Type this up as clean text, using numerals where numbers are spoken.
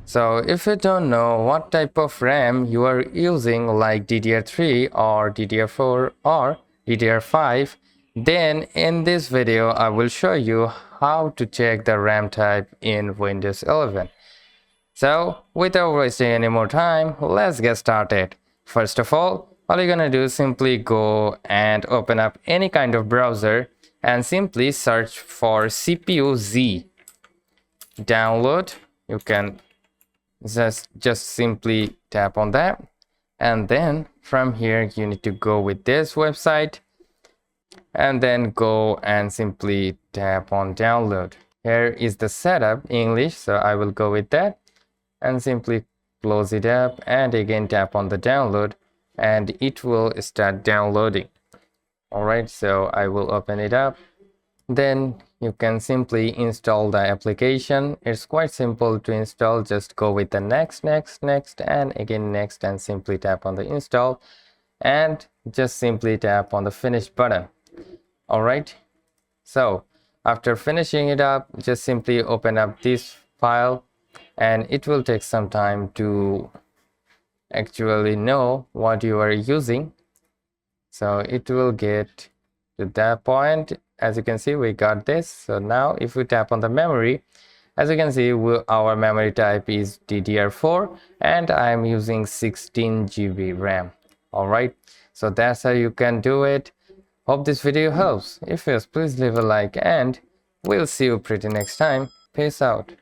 So if you don't know what type of RAM you are using, like DDR3 or DDR4 or DDR5, then in this video I will show you how to check the RAM type in Windows 11. So without wasting any more time, let's get started. First of all you're gonna do is simply go and open up any kind of browser and simply search for CPU-Z. Download. You can just simply tap on that, and then from here you need to go with this website and then go and simply tap on download. Here is the setup English, so I will go with that and simply close it up and again tap on the download and it will start downloading. Alright, so I will open it up. Then you can simply install the application. It's quite simple to install. Just go with the next and again next and simply tap on the install and just simply tap on the finish button. Alright, so after finishing it up, just simply open up this file and it will take some time to actually know what you are using. So it will get to that point. As you can see, we got this. So now if we tap on the memory, as you can see, our memory type is DDR4 and I am using 16 GB RAM. Alright, so that's how you can do it. Hope this video helps. If yes, please leave a like and we'll see you pretty next time. Peace out.